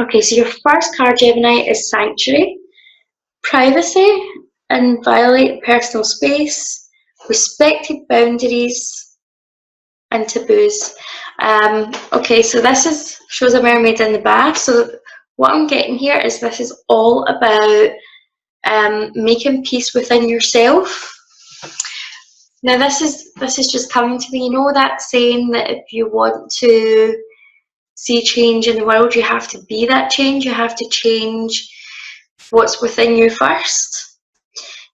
Okay, so your first card, Gemini, is Sanctuary. Privacy, inviolate personal space, respected boundaries, and taboos. Okay, so this shows a mermaid in the bath. So what I'm getting here is this is all about making peace within yourself. Now this is just coming to me. You know that saying that if you want to see change in the world, you have to be that change. You have to change what's within you first.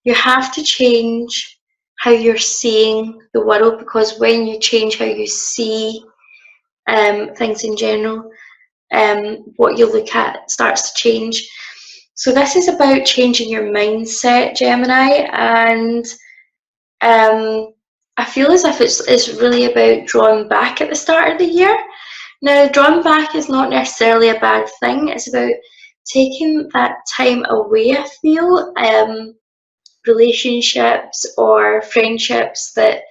You have to change how you're seeing the world, because when you change how you see things in general, what you look at starts to change. So this is about changing your mindset, Gemini, and I feel as if it's really about drawing back at the start of the year. Now, drawing back is not necessarily a bad thing. It's about taking that time away, I feel. Relationships or friendships that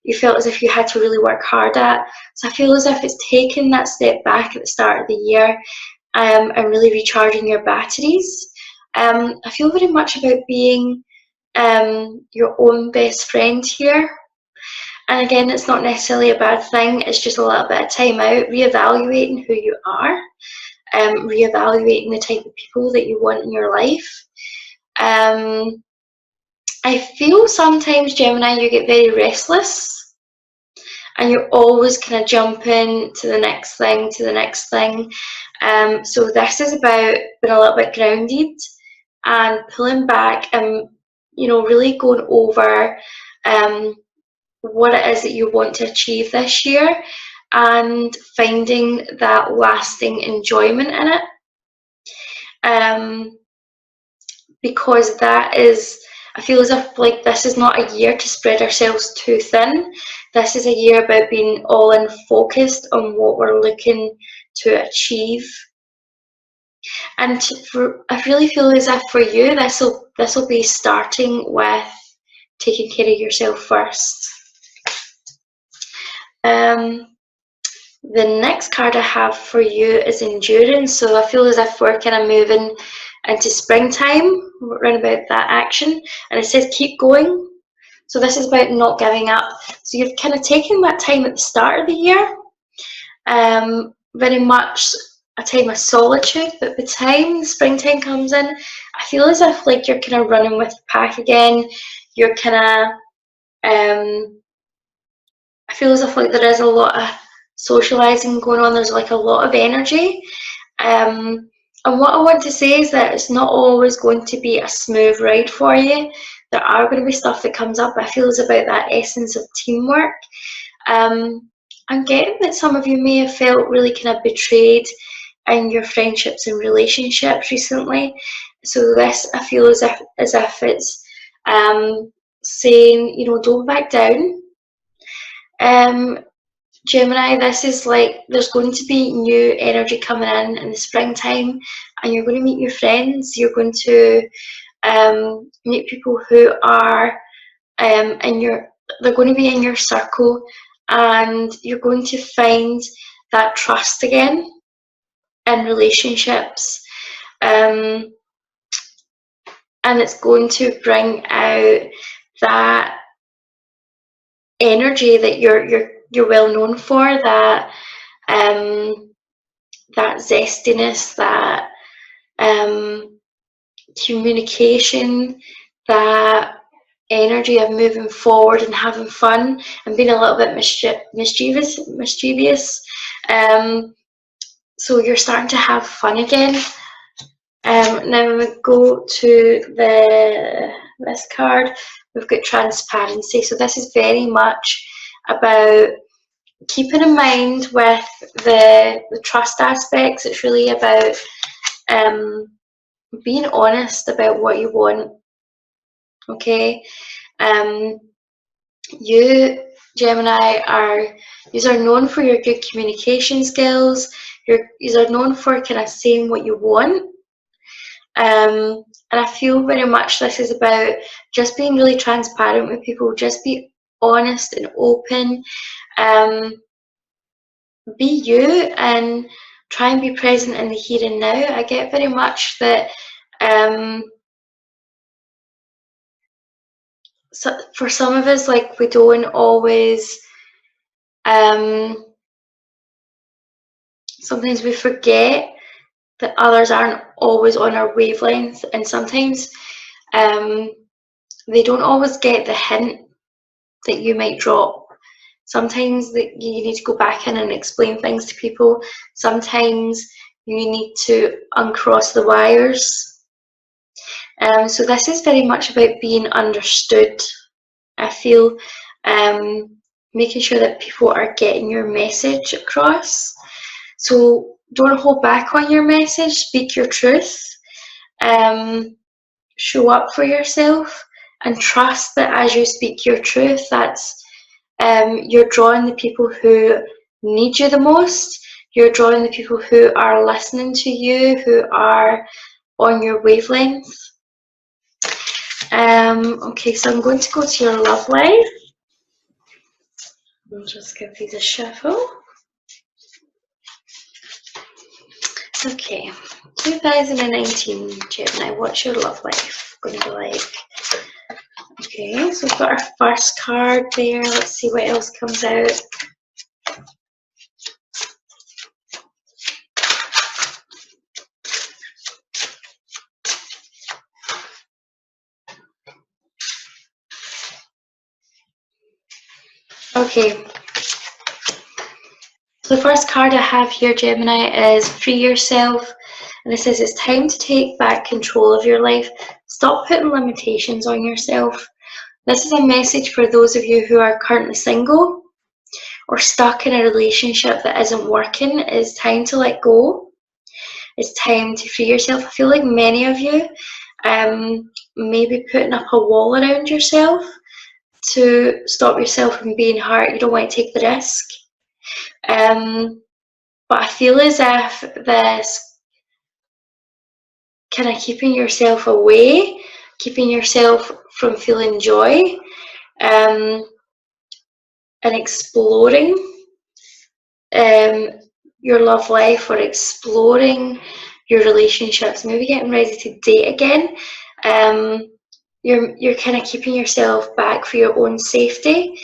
you felt as if you had to really work hard at. So I feel as if it's taking that step back at the start of the year and really recharging your batteries. I feel very much about being your own best friend here. And again, it's not necessarily a bad thing. It's just a little bit of time out, reevaluating who you are, reevaluating the type of people that you want in your life. I feel sometimes, Gemini, you get very restless and you're always kind of jumping to the next thing, to the next thing. So this is about being a little bit grounded and pulling back and, really going over what it is that you want to achieve this year and finding that lasting enjoyment in it. Because that is, I feel as if like this is not a year to spread ourselves too thin. This is a year about being all in focused on what we're looking to achieve. And I really feel as if for you, this will be starting with taking care of yourself first. The next card I have for you is Endurance. So I feel as if we're kind of moving into springtime, around about that action. And it says keep going. So this is about not giving up. So you've kind of taken that time at the start of the year, very much a time of solitude, but by the time springtime comes in, I feel as if like you're kind of running with the pack again. You're kind of, I feel as if like there is a lot of socializing going on. There's like a lot of energy. And what I want to say is that it's not always going to be a smooth ride for you. There are going to be stuff that comes up. I feel it's about that essence of teamwork. I'm getting that some of you may have felt really kind of betrayed in your friendships and relationships recently. So this, I feel as if it's saying, don't back down. Gemini, this is like there's going to be new energy coming in the springtime, and you're going to meet new friends. You're going to meet people who are they're going to be in your circle, and you're going to find that trust again in relationships, and it's going to bring out that energy that you're well known for, that that zestiness, that communication, that energy of moving forward and having fun and being a little bit mischievous. So you're starting to have fun again. Now when we go to this card, we've got transparency. So this is very much about keeping in mind with the trust aspects. It's really about being honest about what you want. Okay, you Gemini you are known for your good communication skills. You are known for kind of saying what you want. And I feel very much this is about just being really transparent with people. Just be honest and open. Be you, and try and be present in the here and now. I get very much that so for some of us, like, we don't always, sometimes we forget that others aren't always on our wavelength, and sometimes they don't always get the hint that you might drop. Sometimes that you need to go back in and explain things to people. Sometimes you need to uncross the wires. So this is very much about being understood. I feel making sure that people are getting your message across. So don't hold back on your message, speak your truth, show up for yourself, and trust that as you speak your truth, that's you're drawing the people who need you the most. You're drawing the people who are listening to you, who are on your wavelength. Okay, so I'm going to go to your love life. I'll just give these a shuffle. Okay, 2019 Gemini, what's your love life going to be like? Okay, so we've got our first card there. Let's see what else comes out. Okay, so the first card I have here, Gemini, is Free Yourself. And it says it's time to take back control of your life. Stop putting limitations on yourself. This is a message for those of you who are currently single or stuck in a relationship that isn't working. It's time to let go. It's time to free yourself. I feel like many of you may be putting up a wall around yourself to stop yourself from being hurt. You don't want to take the risk. But I feel as if this kind of keeping yourself away, keeping yourself from feeling joy, and exploring your love life, or exploring your relationships, maybe getting ready to date again. You're kind of keeping yourself back for your own safety.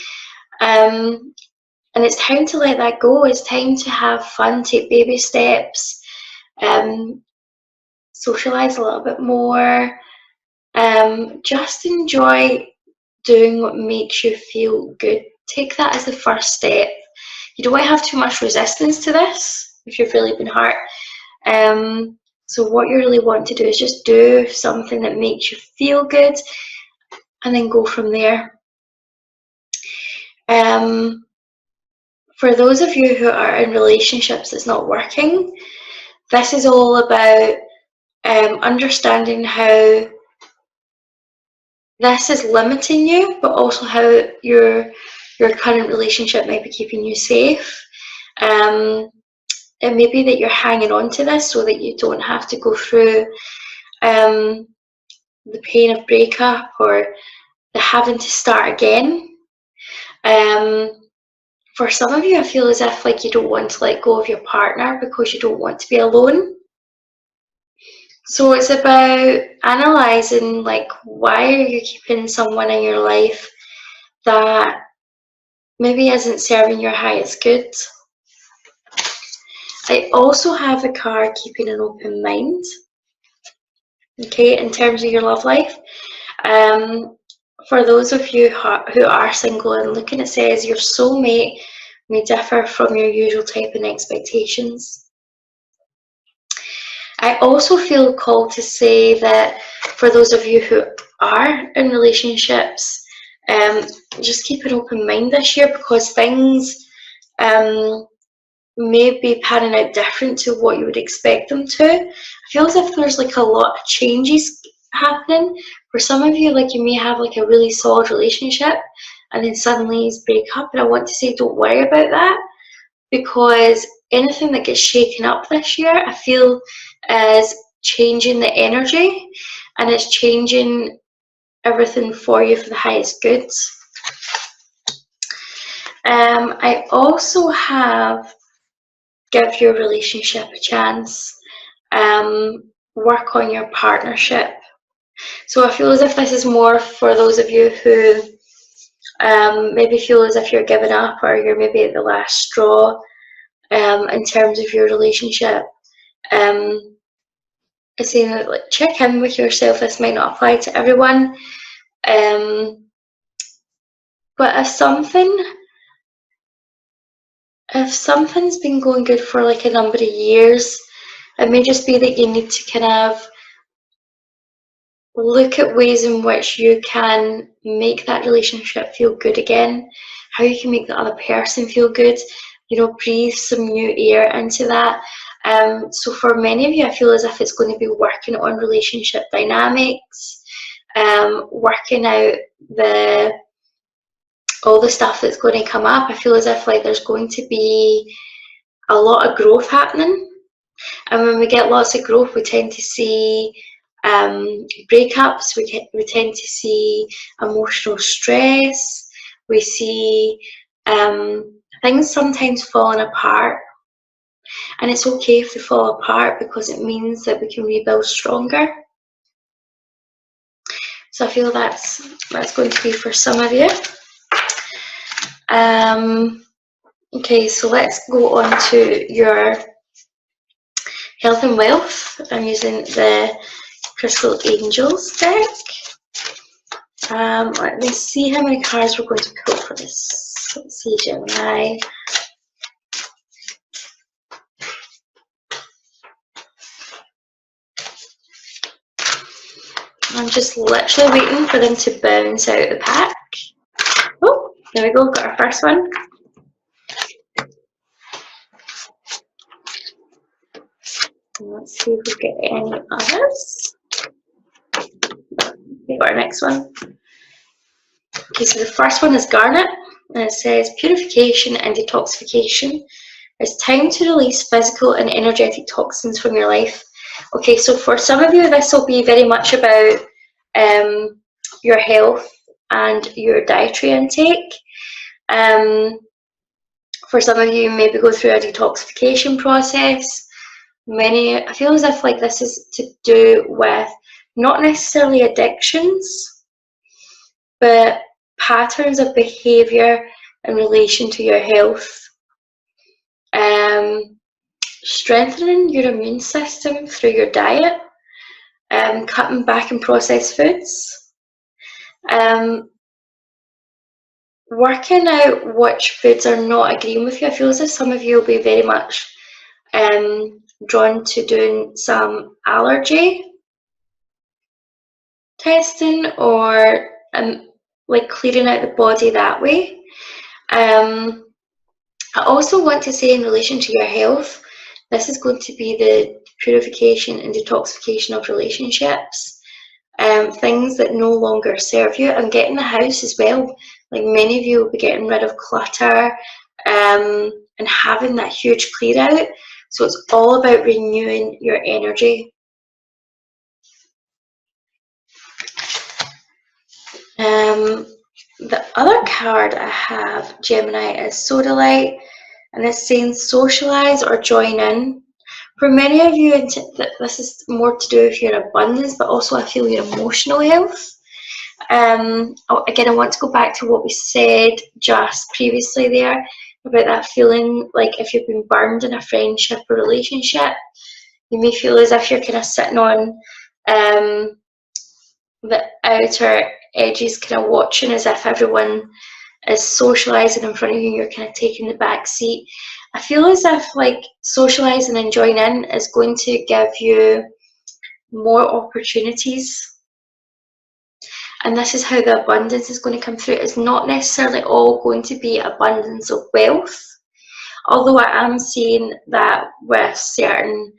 And it's time to let that go. It's time to have fun, take baby steps, socialize a little bit more, just enjoy doing what makes you feel good. Take that as the first step. You don't want to have too much resistance to this if you've really been hurt. So what you really want to do is just do something that makes you feel good, and then go from there. For those of you who are in relationships that's not working, this is all about understanding how this is limiting you, but also how your current relationship might be keeping you safe. It may be that you're hanging on to this so that you don't have to go through the pain of breakup or the having to start again. For some of you, I feel as if like you don't want to let go of your partner because you don't want to be alone. So it's about analysing, like, why are you keeping someone in your life that maybe isn't serving your highest good. I also have the card keeping an open mind. Okay, in terms of your love life. For those of you who are single and looking, it says your soulmate may differ from your usual type and expectations. I also feel called to say that for those of you who are in relationships, just keep an open mind this year, because things may be panning out different to what you would expect them to. I feel as if there's like a lot of changes happening. For some of you, like, you may have like a really solid relationship and then suddenly it's break up, and I want to say don't worry about that, because anything that gets shaken up this year, I feel, is changing the energy, and it's changing everything for you for the highest good. I also have give your relationship a chance. Work on your partnership. So I feel as if this is more for those of you who maybe feel as if you're giving up, or you're maybe at the last straw in terms of your relationship. It's saying that, like, check in with yourself. This might not apply to everyone, but if something's been going good for like a number of years, it may just be that you need to kind of look at ways in which you can make that relationship feel good again, how you can make the other person feel good, you know, breathe some new air into that. So for many of you, I feel as if it's going to be working on relationship dynamics, working out all the stuff that's going to come up. I feel as if like there's going to be a lot of growth happening. And when we get lots of growth, we tend to see breakups, we tend to see emotional stress, we see things sometimes falling apart. And it's okay if they fall apart, because it means that we can rebuild stronger. So I feel that's going to be for some of you. Okay, so let's go on to your health and wealth. I'm using the Crystal Angels deck. Let me see how many cards we're going to pull for this. Let's see, Gemini. I'm just literally waiting for them to bounce out the pack. Oh, there we go, got our first one. Let's see if we get any others. We got our next one. Okay, so the first one is Garnet, and it says purification and detoxification. It's time to release physical and energetic toxins from your life. Okay, so for some of you, this will be very much about your health and your dietary intake. For some of you, maybe go through a detoxification process. I feel as if like this is to do with not necessarily addictions, but patterns of behavior in relation to your health. Strengthening your immune system through your diet, cutting back on processed foods, working out which foods are not agreeing with you. I feel as if some of you will be very much drawn to doing some allergy testing, or like clearing out the body that way. I also want to say, in relation to your health, this is going to be the purification and detoxification of relationships, things that no longer serve you, and getting the house as well. Like, many of you will be getting rid of clutter and having that huge clear out. So it's all about renewing your energy. The other card I have, Gemini, is Sodalite, and it's saying socialize or join in. For many of you, this is more to do with your abundance, but also I feel your emotional health. Again, I want to go back to what we said just previously there about that feeling like if you've been burned in a friendship or relationship, you may feel as if you're kind of sitting on the outer edges, kind of watching as if everyone is socializing in front of you, you're kind of taking the back seat. I feel as if like socializing and joining in is going to give you more opportunities, and this is how the abundance is going to come through. It's not necessarily all going to be abundance of wealth, although I am seeing that with certain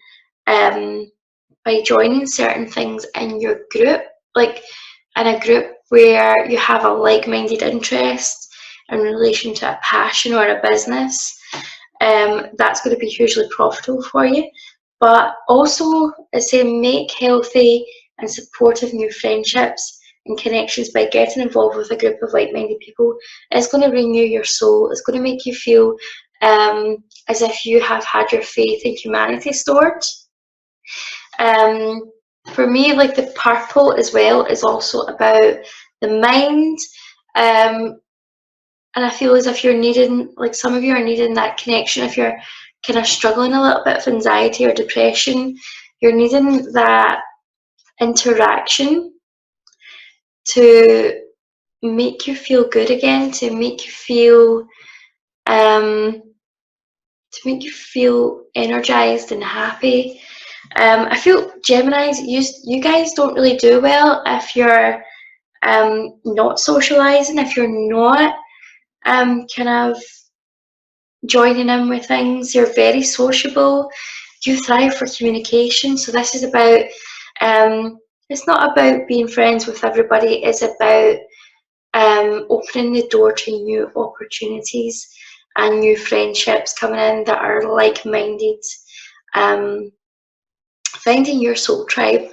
by joining certain things in your group, like in a group where you have a like-minded interest in relation to a passion or a business, that's going to be hugely profitable for you. But also, it's saying make healthy and supportive new friendships and connections by getting involved with a group of like-minded people. It's going to renew your soul. It's going to make you feel as if you have had your faith in humanity stored. For me, like the purple as well is also about the mind. And I feel as if you're needing, like some of you are needing that connection. If you're kind of struggling a little bit with anxiety or depression, you're needing that interaction to make you feel good again, to make you feel energized and happy. I feel Geminis, you guys don't really do well if you're not socializing, if you're not kind of joining in with things. You're very sociable. You thrive for communication. So this is about, it's not about being friends with everybody. It's about opening the door to new opportunities and new friendships coming in that are like-minded. Finding your soul tribe.